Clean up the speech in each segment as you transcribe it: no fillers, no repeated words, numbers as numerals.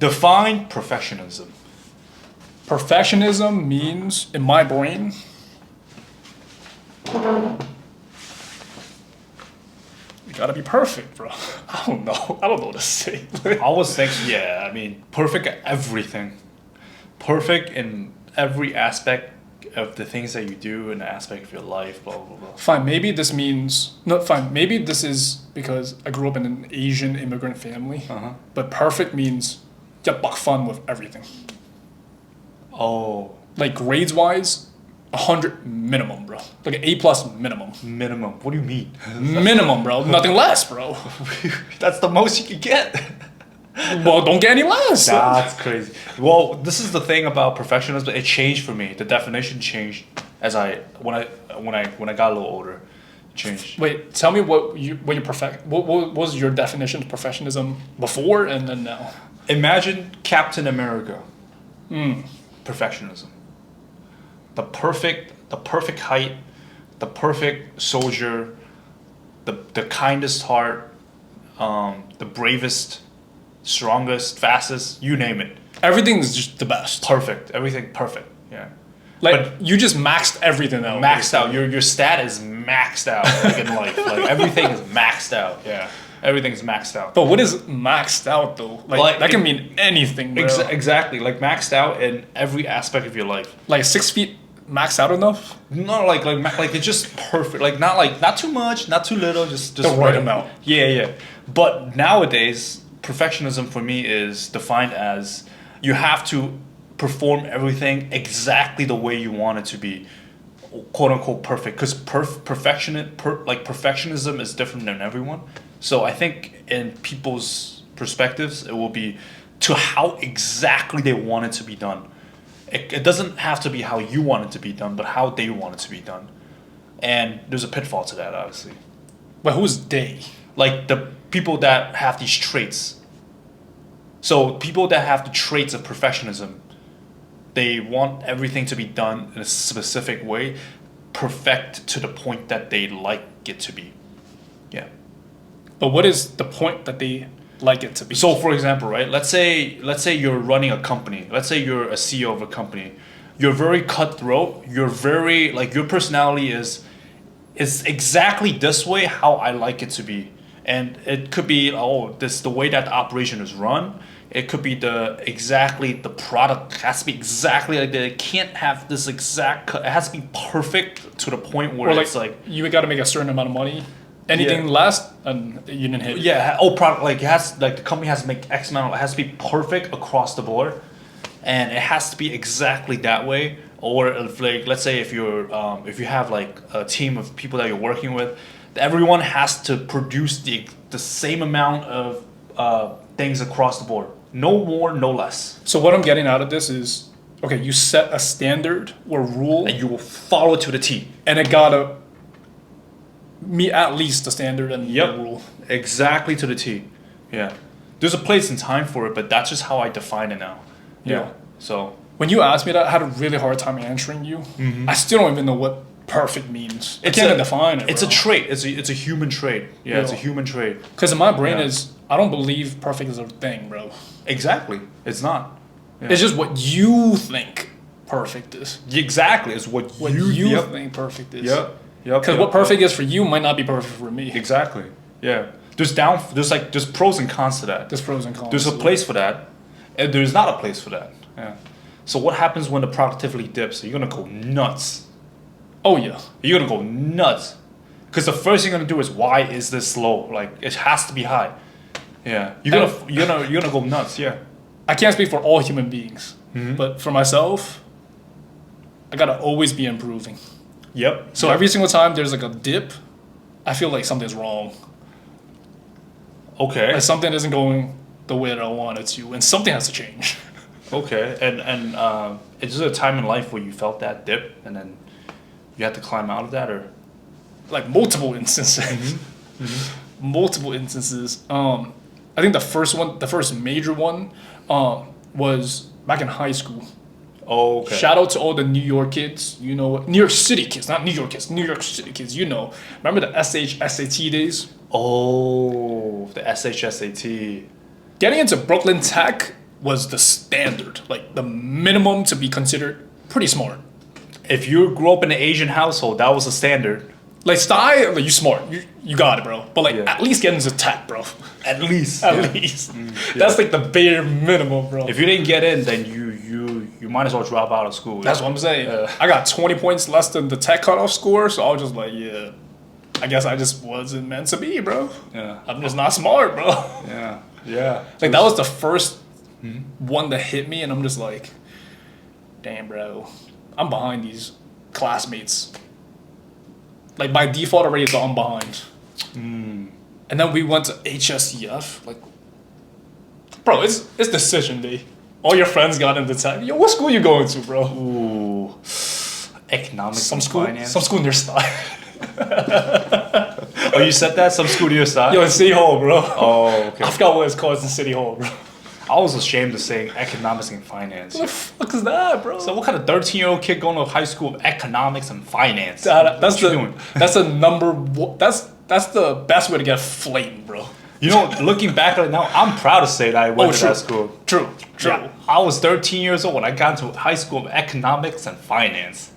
Define perfectionism. Perfectionism means, in my brain, you gotta be perfect, bro. I don't know. I don't know what to say. I was thinking, yeah, I mean, perfect at everything. Perfect in every aspect of the things that you do in the aspect of your life, blah, blah, blah. Fine, maybe this means, no, fine, maybe this is because I grew up in an Asian immigrant family. But perfect means you buck fun with everything. Oh. Like grades wise, 100 minimum, bro. Like an A plus minimum. Minimum. What do you mean? Minimum, bro. Nothing less, bro. That's the most you can get. Well, don't get any less. That's crazy. Well, this is the thing about perfectionism. It changed for me. The definition changed as when I got a little older. It changed. Wait, tell me what was your definition of perfectionism before and then now? Imagine Captain America. Perfectionism. The perfect height, the perfect soldier, the kindest heart, the bravest, strongest, fastest, you name it. Everything is just the best. Perfect. Everything perfect. Yeah. Like you just maxed everything out. Maxed out. Your stat is maxed out like in life. Like everything is maxed out. Yeah. Everything's maxed out. But what is maxed out though? Like that can mean anything, bro. Exactly. Like maxed out in every aspect of your life. Like 6 feet maxed out enough? No, like it's just perfect. Like not too much, not too little, just the right amount. Yeah. But nowadays, perfectionism for me is defined as you have to perform everything exactly the way you want it to be, quote unquote perfect. Because perfectionism is different than everyone. So I think in people's perspectives, it will be to how exactly they want it to be done. It doesn't have to be how you want it to be done, but how they want it to be done. And there's a pitfall to that, obviously. But who's they? Like the people that have these traits. So people that have the traits of perfectionism, they want everything to be done in a specific way, perfect to the point that they like it to be. Yeah. But what is the point that they like it to be? So for example, right, let's say you're running a company. Let's say you're a CEO of a company. You're very cutthroat. You're very, like, your personality is exactly this way how I like it to be. And it could be, this the way that the operation is run. It could be the product has to be exactly like that. It can't have this exact cut. It has to be perfect to the point where it's like you got to make a certain amount of money. Anything less, and you didn't hit. Yeah. Product, like, it has, like, the company has to make X amount. It has to be perfect across the board, and it has to be exactly that way. Or if, like, let's say if you have like a team of people that you're working with, everyone has to produce the same amount of things across the board. No more, no less. So what I'm getting out of this is, okay, you set a standard or rule, and you will follow it to the T, and it gotta meet at least the standard and the rule. Exactly to the T. Yeah. There's a place and time for it, but that's just how I define it now. Yeah. So when you asked me that, I had a really hard time answering you. I still don't even know what perfect means. I can't even define it. It's a trait. It's a human trait. Yeah, it's a human trait. Because in my brain I don't believe perfect is a thing, bro. Exactly. It's not. Yeah. It's just what you think perfect is. Exactly. It's what you think perfect is. Yep. Because what perfect is for you might not be perfect for me. Exactly. Yeah. There's pros and cons to that. There's pros and cons. There's a place for that, and there's not a place for that. Yeah. So what happens when the productivity dips? You're gonna go nuts. Oh yeah. You're gonna go nuts. Because the first thing you're gonna do is, why is this slow? Like, it has to be high. Yeah. You're gonna go nuts. Yeah. I can't speak for all human beings, but for myself, I gotta always be improving. Yep. So every single time there's like a dip, I feel like something's wrong. Okay. Like something isn't going the way that I want it to, and something has to change. Okay. And is there a time in life where you felt that dip, and then you had to climb out of that, or? Like multiple instances. Multiple instances. I think the first major one, was back in high school. Oh, okay. Shout out to all the New York kids. You know what? New York City kids, not New York kids. New York City kids, you know. Remember the SAT days? Oh, the SAT. Getting into Brooklyn Tech was the standard, like the minimum to be considered pretty smart. If you grew up in an Asian household, that was the standard. Like style, like you smart, you got it, bro. But like Yeah. at least get into tech, bro. At least. At least. That's like the bare minimum, bro. If you didn't get in, then you might as well drop out of school. That's what I'm saying. I got 20 points less than the tech cutoff score, so I was just like, yeah, I guess I just wasn't meant to be, bro. Yeah. I'm just not smart, bro. Yeah. Yeah. Like that was the first one that hit me, and I'm just like, damn, bro, I'm behind these classmates. Like by default, already thought I'm behind. And then we went to HSEF. Like, bro, it's decision day. All your friends got into tech. Yo, what school you going to, bro? Ooh. Economics Some and school, finance. some school in your style. Oh, you said that? Some school to your side? Yo, it's City Hall, bro. Oh, okay. I forgot what it's called. It's in City Hall, bro. I was ashamed of saying economics and finance. What the fuck is that, bro? So what kind of 13-year-old kid going to high school of economics and finance? That's What you the doing? that's the number one, that's the best way to get flamed, bro. You know, looking back at it now, I'm proud to say that I went to true. that school. True. Yeah, I was 13 years old when I got into high school of economics and finance.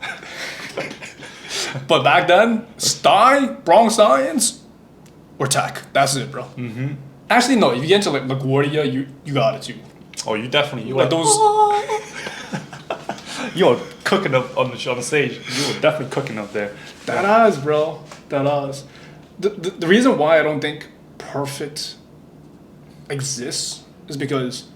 But back then, wrong science, or tech. That's it, bro. Mm-hmm. Actually, no. If you get into like LaGuardia, you got it too. Oh, you definitely Like those. You were cooking up on the stage. You were definitely cooking up there. That is, bro. That is. The reason why I don't think perfect exists is because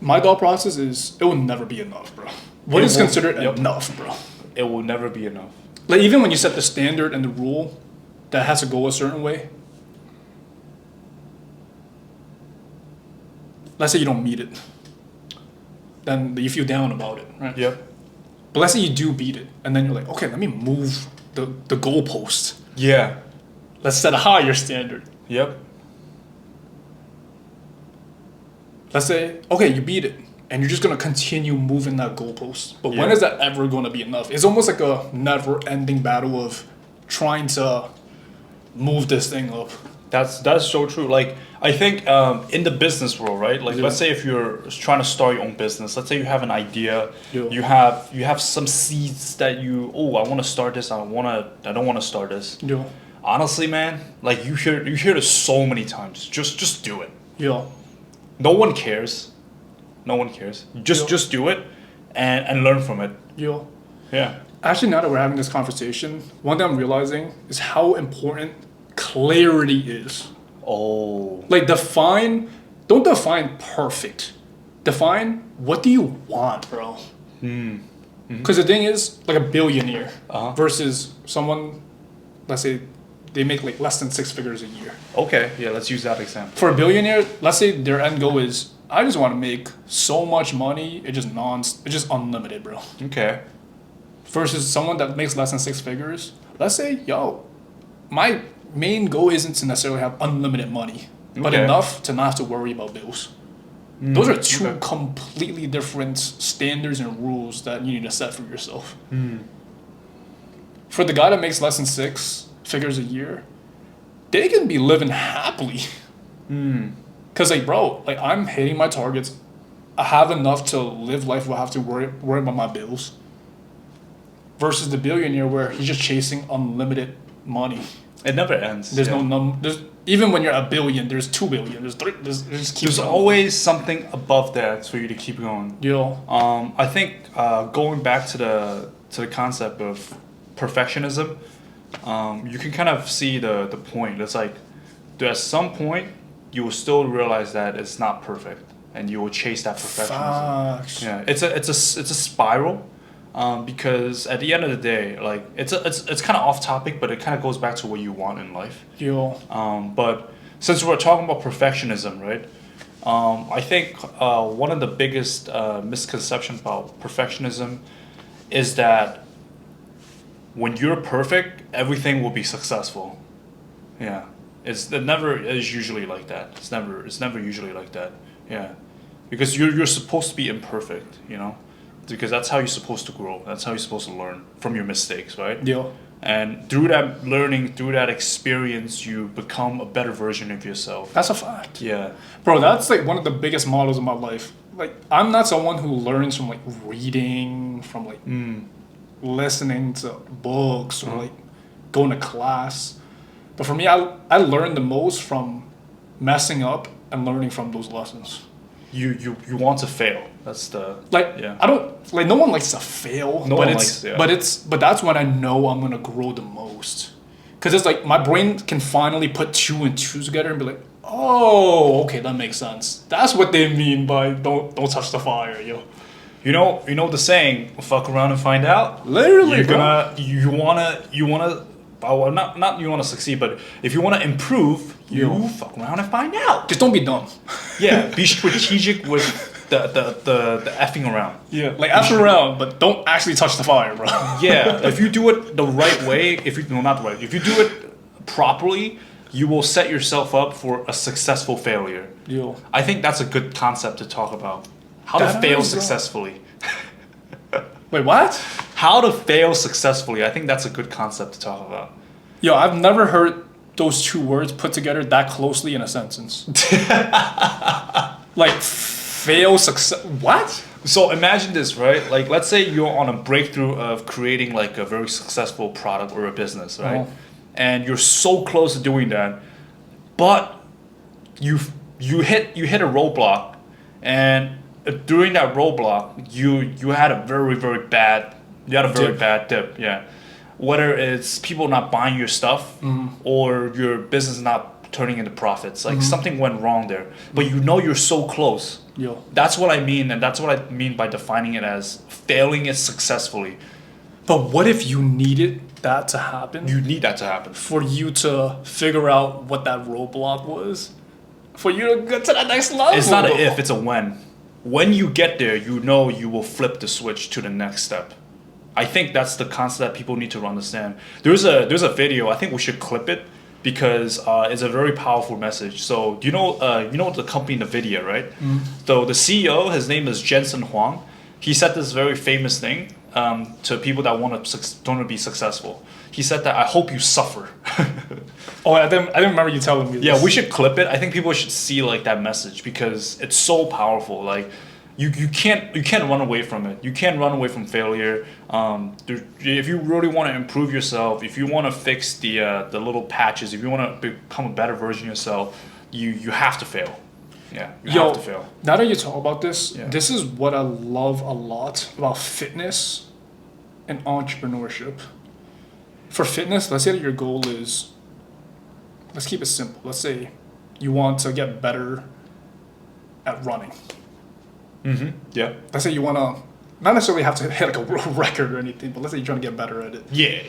my thought process is it will never be enough, bro. What is considered enough, bro? It will never be enough. Like even when you set the standard and the rule that has to go a certain way. Let's say you don't meet it, then you feel down about it, right? Yep. But let's say you do beat it, and then you're like, okay, let me move the goalpost. Yeah. Let's set a higher standard. Yep. Let's say, okay, you beat it, and you're just gonna continue moving that goalpost. But when Yeah. is that ever gonna be enough? It's almost like a never-ending battle of trying to move this thing up. That's so true. Like I think in the business world, right? Like let's say if you're trying to start your own business, let's say you have an idea, Yeah. you have some seeds that I want to start this, I don't want to start this. Yeah. Honestly, man, like you hear this so many times. Just do it. Yeah. No one cares. No one cares. Just do it and learn from it. Yeah. Yeah. Actually, now that we're having this conversation, one thing I'm realizing is how important clarity is. Oh. Like don't define perfect. Define what do you want, bro. Because the thing is, like a billionaire versus someone, let's say, they make like less than 6 figures a year. Okay. Yeah. Let's use that example. For a billionaire, let's say their end goal is, I just want to make so much money, it's just unlimited, bro. Okay. Versus someone that makes less than 6 figures, let's say, my main goal isn't to necessarily have unlimited money, but Okay. enough to not have to worry about bills. Those are two okay. completely different standards and rules that you need to set for yourself. For the guy that makes less than 6 figures a year, they can be living happily. Cause like, bro, like I'm hitting my targets. I have enough to live life without have to worry about my bills. Versus the billionaire where he's just chasing unlimited money. It never ends. There's there's even when you're a billion, there's 2 billion, there's 3, There's always something above that for you to keep going. I think going back to the concept of perfectionism, you can kind of see the point. It's like at some point you will still realize that it's not perfect, and you will chase that perfectionism. Facts. Yeah, it's a spiral. Because at the end of the day, like it's kind of off topic, but it kind of goes back to what you want in life. But since we're talking about perfectionism, right? I think one of the biggest misconceptions about perfectionism is that when you're perfect, everything will be successful. Yeah, it never is usually like that. It's never usually like that. Yeah, because you're supposed to be imperfect, you know. Because that's how you're supposed to grow. That's how you're supposed to learn from your mistakes, right? And through that learning, through that experience, you become a better version of yourself. That's a fact. Yeah. Bro, that's like one of the biggest models of my life. Like, I'm not someone who learns from like reading, from like listening to books or like going to class. But for me, I learned the most from messing up and learning from those lessons. You want to fail. That's the I don't like, no one likes to fail. No but one it's likes, but that's when I know I'm gonna grow the most. Cause it's like my brain can finally put two and two together and be like, oh, okay, that makes sense. That's what they mean by don't touch the fire, yo. You know the saying, fuck around and find out. Literally, you wanna well, not you wanna succeed, but if you wanna improve, you fuck around and find out. Just don't be dumb. Yeah, be strategic with the effing around. Yeah, like after around, but don't actually touch the fire, bro. Yeah, if you do it the right way, if you do it properly, you will set yourself up for a successful failure. Yo. I think that's a good concept to talk about. How to That fail is, successfully. Wait, what? How to fail successfully. I think that's a good concept to talk about. Yo, I've never heard those two words put together that closely in a sentence. Like, fail success. What? So imagine this, right? Like, let's say you're on a breakthrough of creating like a very successful product or a business, right? Oh. And you're so close to doing that, but you hit a roadblock, and during that roadblock, you had a very bad bad dip, yeah. Whether it's people not buying your stuff or your business not turning into profits, like something went wrong there, but you know you're so close. Yo. That's what I mean, and that's what I mean by defining it as failing it successfully. But what if you needed that to happen? You need that to happen. For you to figure out what that roadblock was? For you to get to that next level? It's not an if, it's a when. When you get there, you know you will flip the switch to the next step. I think that's the concept that people need to understand. There's a video, I think we should clip it because it's a very powerful message. So you know the company NVIDIA, right? So the CEO, his name is Jensen Huang. He said this very famous thing to people that want to be successful. He said that I hope you suffer. Oh, I didn't remember you telling me this. Yeah, we should clip it. I think people should see like that message because it's so powerful. Like you can't run away from it. You can't run away from failure. If you really want to improve yourself, if you want to fix the little patches, if you want to become a better version of yourself, you have to fail. Yeah, you have to fail. Now that you talk about this, this is what I love a lot about fitness and entrepreneurship. For fitness, let's say that your goal is, let's keep it simple. Let's say you want to get better at running. Yeah. Let's say you want to, not necessarily have to hit like a world record or anything, but let's say you're trying to get better at it. Yeah.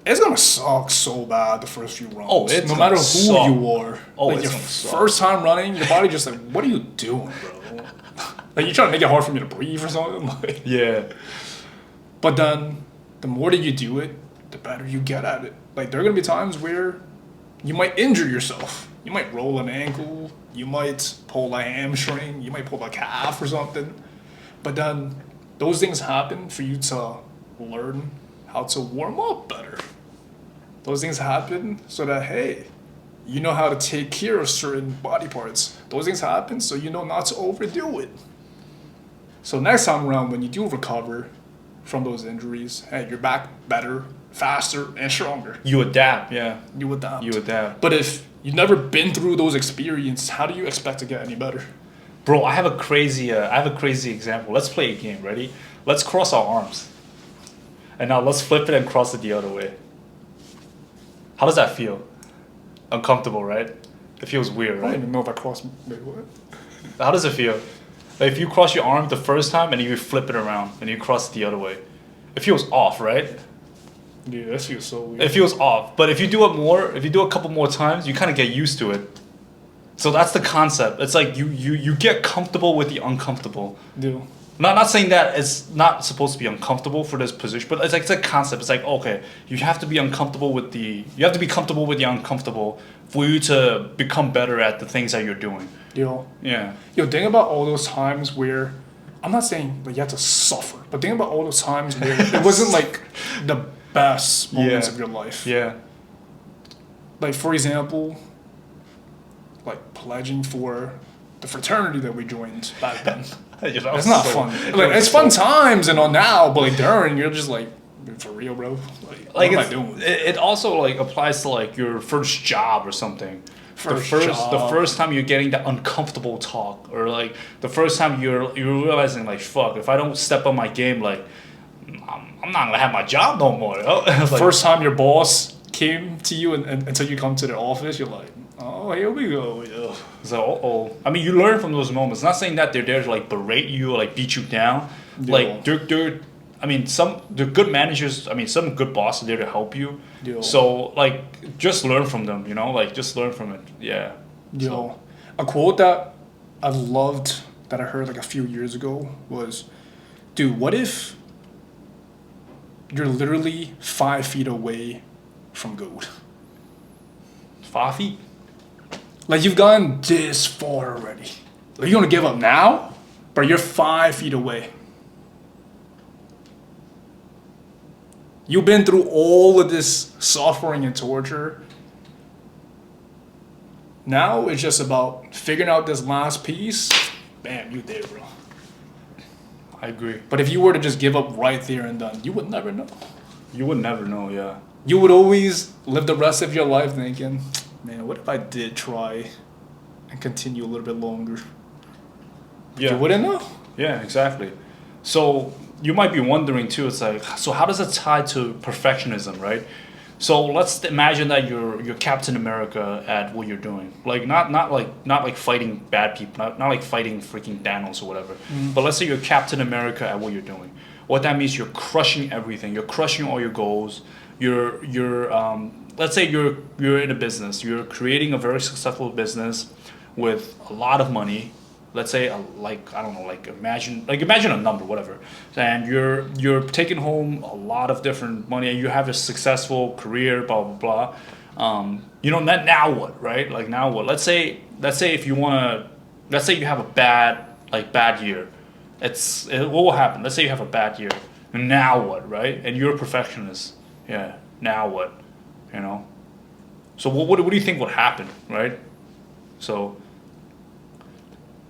It's gonna suck so bad the first few runs. Oh, it's no matter who suck. you are. Oh, like it's your gonna suck. first time running, your body just like, what are you doing, bro? Like you trying to make it hard for me to breathe or something. Like, Yeah. but then the more that you do it, the better you get at it. Like there are gonna be times where you might injure yourself. You might roll an ankle. You might pull a hamstring. You might pull a calf or something. But then those things happen for you to learn how to warm up better. Those things happen so that, hey, you know how to take care of certain body parts. Those things happen so you know not to overdo it. So next time around, when you do recover from those injuries, hey, you're back better, faster, and stronger. You adapt, yeah. You adapt. You adapt. But if you've never been through those experiences, how do you expect to get any better? Bro, I have a crazy example. Let's play a game. Ready? Let's cross our arms. And now let's flip it and cross it the other way. How does that feel? Uncomfortable, right? It feels weird, I right? don't even know if I crossed. Wait, what? How does it feel? Like if you cross your arm the first time and you flip it around and you cross it the other way, it feels off, right? Yeah, that feels so weird. It feels off. But if you do it more, if you do it a couple more times, you kind of get used to it. So that's the concept. It's like you get comfortable with the uncomfortable. Yeah. Not saying that it's not supposed to be uncomfortable for this position, but it's a concept. It's like, okay, you have to be comfortable with the uncomfortable for you to become better at the things that you're doing. Yo. Yeah. Yo, think about all those times where, I'm not saying like you have to suffer, but think about all those times where it wasn't like the best moments Yeah. of your life. Yeah. Like, for example, like pledging for the fraternity that we joined back then. You know, It's not so- fun. Like, it's fun times and all now, but like during, you're just like, for real, bro. Like what am I doing? It also like applies to like your first job or something. The Job. first time you're getting that uncomfortable talk, or like the first time you're realizing like, fuck, if I don't step up my game, like I'm not gonna have my job no more. You know? Like, First time your boss came to you and until you come to the office, you're like, oh, here we go. Yeah. so I mean, you learn from those moments. Not saying that they're there to like berate you or like beat you down. Yeah. Like they're I mean, they're good managers. I mean, some good bosses are there to help you. Yeah. So like, just learn from them. You know, like just learn from it. Yeah. Yo, a quote that I loved that I heard like a few years ago was, dude, what if you're literally 5 feet away from gold? 5 feet. Like you've gone this far already. Like you're gonna give up now, but you're 5 feet away. You've been through all of this suffering and torture. Now it's just about figuring out this last piece. Bam, you there, bro. I agree. But if you were to just give up right there and then, you would never know. You would never know. Yeah. You would always live the rest of your life thinking, man, what if I did try and continue a little bit longer? Yeah. You wouldn't know. Yeah. Exactly. So you might be wondering too. It's like, so how does it tie to perfectionism, right? So let's imagine that you're Captain America at what you're doing. Like not like fighting bad people, not like fighting freaking Thanos or whatever. But let's say you're Captain America at what you're doing. What that means, you're crushing everything. You're crushing all your goals. Let's say you're in a business. You're creating a very successful business with a lot of money. Let's say imagine a number, whatever, and you're taking home a lot of different money, and you have a successful career, blah blah blah. Now what, right? Like now what? Let's say if you wanna, let's say you have a bad year. What will happen? Let's say you have a bad year. And now what, right? And you're a perfectionist. Yeah. Now what? You know. So what do you think would happen, right? So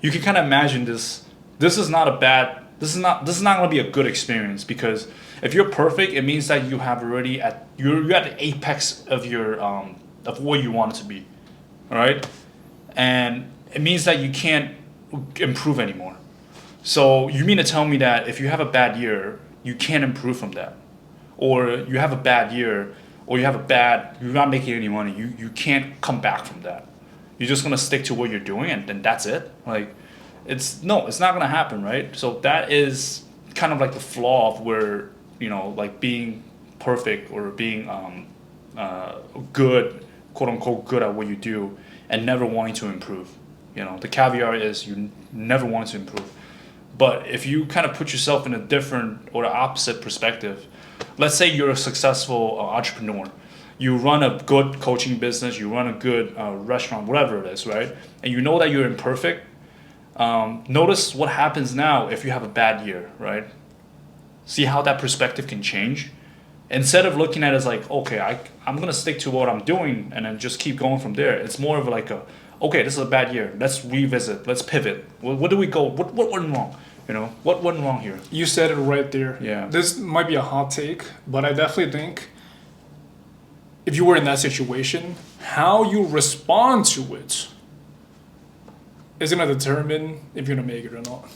you can kind of imagine this. This is not going to be a good experience, because if you're perfect, it means that you have already you're at the apex of your of what you want it to be, all right? And it means that you can't improve anymore. So you mean to tell me that if you have a bad year, you can't improve from that, or you have a bad year, or you're not making any money, you can't come back from that. You're just gonna stick to what you're doing, and then that's it. Like, it's not gonna happen, right? So that is kind of like the flaw of where, like being perfect or being good, quote unquote, good at what you do, and never wanting to improve. The caveat is you never want to improve. But if you kind of put yourself in a different or the opposite perspective, let's say you're a successful entrepreneur. You run a good coaching business, you run a good restaurant, whatever it is, right? And you know that you're imperfect. Notice what happens now if you have a bad year, right? See how that perspective can change? Instead of looking at it as like, okay, I'm going to stick to what I'm doing and then just keep going from there. It's more of like okay, this is a bad year. Let's revisit. Let's pivot. What do we go? What went wrong? What went wrong here? You said it right there. Yeah. This might be a hot take, but I definitely think if you were in that situation, how you respond to it is going to determine if you're going to make it or not.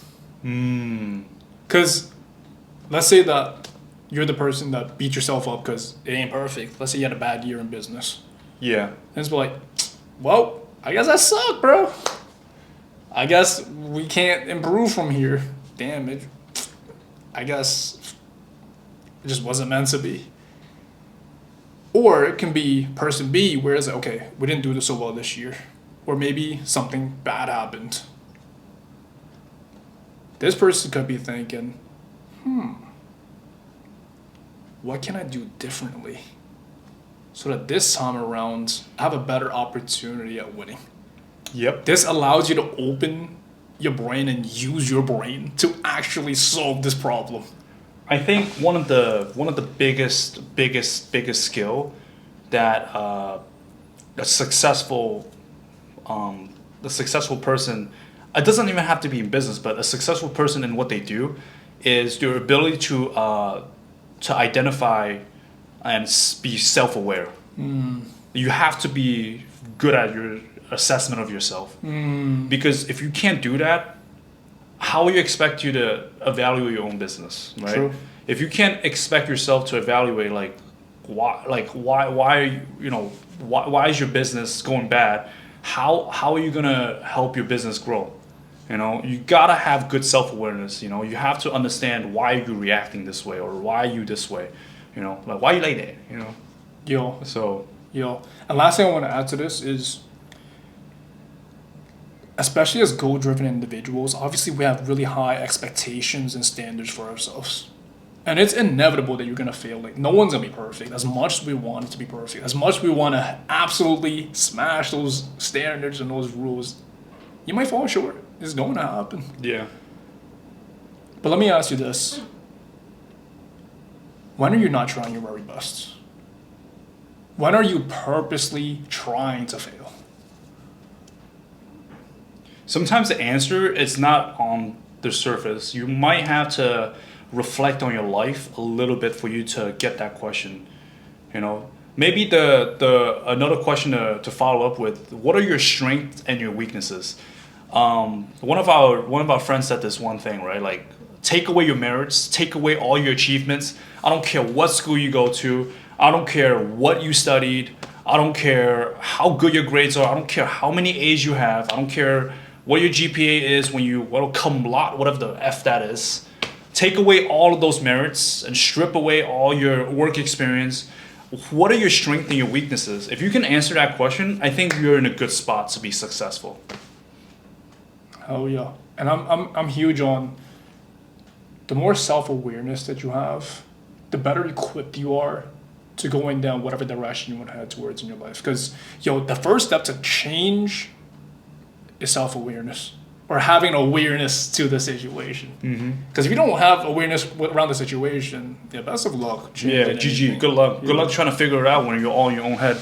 Because let's say that you're the person that beat yourself up because it ain't perfect. Let's say you had a bad year in business. Yeah. And it's like, well, I guess I suck, bro. I guess we can't improve from here. Damn it. I guess it just wasn't meant to be. Or it can be person B, where it's like, okay, we didn't do this so well this year. Or maybe something bad happened. This person could be thinking, what can I do differently so that this time around I have a better opportunity at winning? Yep. This allows you to open your brain and use your brain to actually solve this problem. I think one of the biggest skill that a successful the successful person, it doesn't even have to be in business, but a successful person in what they do is their ability to identify and be self-aware. You have to be good at your assessment of yourself, because if you can't do that, how will you expect you to evaluate your own business, right? True. If you can't expect yourself to evaluate why you know why is your business going bad, how are you gonna help your business grow? You know, you gotta have good self-awareness. You know, you have to understand why you're reacting this way or why you this way. You know, like why you like that. You know, Yo, so yo. And last thing I want to add to this is, especially as goal-driven individuals, obviously we have really high expectations and standards for ourselves. And it's inevitable that you're gonna fail. Like no one's gonna be perfect. As much as we want it to be perfect, as much as we want to absolutely smash those standards and those rules, you might fall short. It's going to happen. yeah. But let me ask you this: when are you not trying your very best? When are you purposely trying to fail? Sometimes the answer is not on the surface. You might have to reflect on your life a little bit for you to get that question. You know, maybe the another question to follow up with: what are your strengths and your weaknesses? One of our friends said this one thing, right? Like, take away your merits, take away all your achievements. I don't care what school you go to. I don't care what you studied. I don't care how good your grades are. I don't care how many A's you have. I don't care what your GPA is when you cum laude, whatever the F that is. Take away all of those merits and strip away all your work experience. What are your strengths and your weaknesses? If you can answer that question, I think you're in a good spot to be successful. Oh yeah, and I'm huge on the more self-awareness that you have, the better equipped you are to going down whatever direction you want to head towards in your life. Because the first step to change is self-awareness, or having awareness to the situation. Because if you don't have awareness around the situation, yeah, best of luck. Yeah, changing GG. anything. Good luck. Good luck trying to figure it out when you're all in your own head.